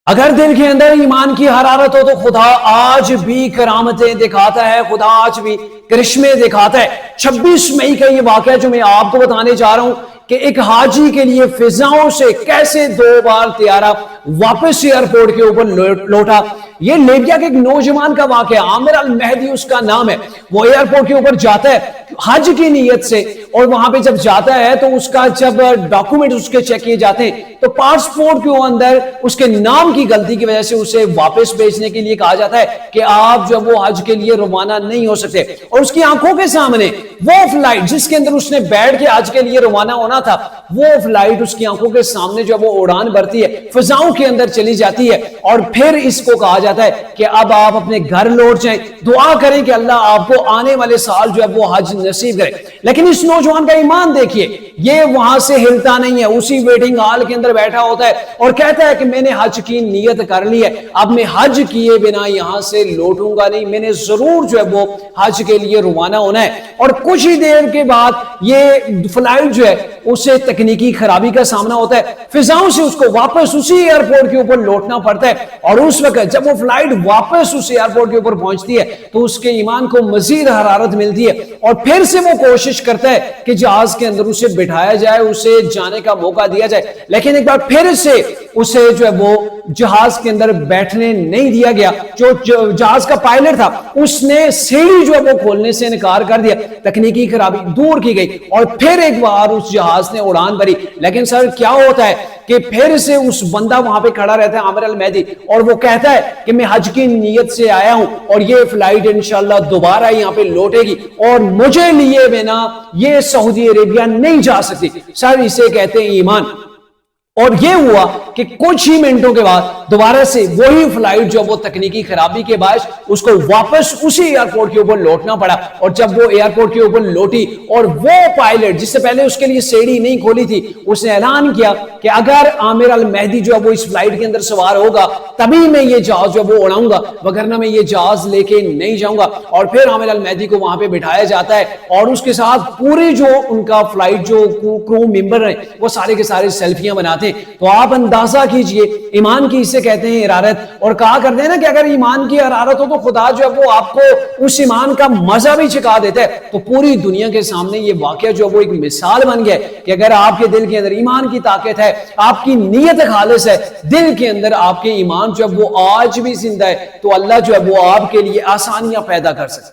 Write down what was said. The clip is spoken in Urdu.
اگر دل کے اندر ایمان کی حرارت ہو تو خدا آج بھی کرامتیں دکھاتا ہے، خدا آج بھی کرشمے دکھاتا ہے۔ 26 مئی کا یہ واقعہ جو میں آپ کو بتانے جا رہا ہوں کہ ایک حاجی کے لیے فضاؤں سے کیسے 2 بار طیارہ واپس ایئرپورٹ کے اوپر لوٹا۔ یہ لیبیا کے ایک نوجوان کا واقعہ، عامر المہدی اس کا نام ہے۔ وہ ایئرپورٹ کے اوپر جاتا ہے حج کی نیت سے، اور وہاں پہ جب جاتا ہے تو اس کا جب ڈاکومنٹ اس کے چیک کیے جاتے ہیں تو پاسپورٹ کے اندر اس کے نام کی غلطی کی وجہ سے اسے واپس بھیجنے کے لیے کہا جاتا ہے کہ آپ جب وہ حج کے لیے روانہ نہیں ہو سکتے۔ اور اس کی آنکھوں کے سامنے وہ فلائٹ جس کے اندر اس نے بیٹھ کے حج کے لیے روانہ ہونا تھا، وہ فلائٹ اس کی آنکھوں کے سامنے جو وہ اڑان بھرتی ہے، فضاؤں کے اندر چلی جاتی ہے، اور پھر اس کو کہا جاتا ہے کہ اب آپ اپنے گھر لوٹ جائیں، دعا کریں کہ اللہ آپ کو آنے والے سال جو ہے وہ حج نصیب کرے۔ لیکن اس نوجوان کا ایمان دیکھیے، یہ وہاں سے ہلتا نہیں ہے، اسی ویٹنگ ہال کے اندر بیٹھا ہوتا ہے اور کہتا ہے کہ میں نے حج کی نیت کر لی ہے، اب میں حج کیے بنا یہاں سے لوٹوں گا نہیں، میں نے ضرور جو ہے وہ حج کے لیے روانہ ہونا ہے۔ اور کچھ ہی دیر کے بعد یہ فلائٹ جو ہے اسے تکنیکی خرابی کا سامنا ہوتا ہے، فضاؤں سے اس کو واپس اسی ایئرپورٹ کے اوپر لوٹنا پڑتا ہے۔ اور اس وقت جب وہ فلائٹ واپس اس ایئرپورٹ کے اوپر پہنچتی ہے تو اس کے ایمان کو مزید حرارت ملتی ہے، اور پھر سے وہ کوشش کرتا ہے کہ جہاز کے اندر اسے بٹھایا جائے، اسے جانے کا موقع دیا جائے، لیکن ایک بار پھر سے اسے جو ہے وہ جہاز کے اندر بیٹھنے نہیں دیا گیا۔ جو جہاز کا پائلٹ تھا اس نے سیڑھی جو ہے وہ کھولنے سے انکار کر دیا، تکنیکی خرابی دور کی گئی، اور پھر ایک بار اس جہاز نے اڑان بھری۔ لیکن سر کیا ہوتا ہے کہ پھر سے اس بندہ وہاں پہ کھڑا رہتا ہے، عامر المہدی، اور وہ کہتا ہے کہ میں حج کی نیت سے آیا ہوں اور یہ فلائٹ انشاءاللہ دوبارہ یہاں پہ لوٹے گی، اور مجھے لیے بنا یہ سعودی عربیہ نہیں جا سکتی۔ سر اسے کہتے ہیں ایمان۔ اور یہ ہوا کہ کچھ ہی منٹوں کے بعد دوبارہ سے وہی فلائٹ جو وہ تکنیکی خرابی کے باعث اس کو واپس اسی ایئرپورٹ کے اوپر لوٹنا پڑا۔ اور جب وہ ایئرپورٹ کے اوپر لوٹی اور وہ پائلٹ جس سے پہلے اس کے لیے سیڑھی نہیں کھولی تھی، اس نے اعلان کیا کہ اگر عامر المہدی جو ہے وہ اس فلائٹ کے اندر سوار ہوگا تبھی میں یہ جہاز جو وہ اڑاؤں گا، وگرنہ میں یہ جہاز لے کے نہیں جاؤں گا۔ اور پھر عامر المہدی کو وہاں پہ بٹھایا جاتا ہے، اور اس کے ساتھ پورے جو ان کا فلائٹ جو کرو ممبر ہیں وہ سارے کے سارے سیلفیاں بناتے ہیں۔ تو آپ اندازہ کیجئے ایمان کی اسے کہتے ہیں حرارت، اور کہا کرتے ہیں نا کہ اگر ایمان کی حرارت ہو تو خدا جو ہے وہ آپ کو اس ایمان کا مزہ بھی چکھا دیتا ہے۔ تو پوری دنیا کے سامنے یہ واقعہ جو وہ ایک مثال بن گیا ہے کہ اگر آپ کے دل کے اندر ایمان کی طاقت ہے، آپ کی نیت خالص ہے، دل کے اندر آپ کے ایمان جو ہے وہ آج بھی زندہ ہے، تو اللہ جو ہے وہ آپ کے لیے آسانیاں پیدا کر سکتا ہے۔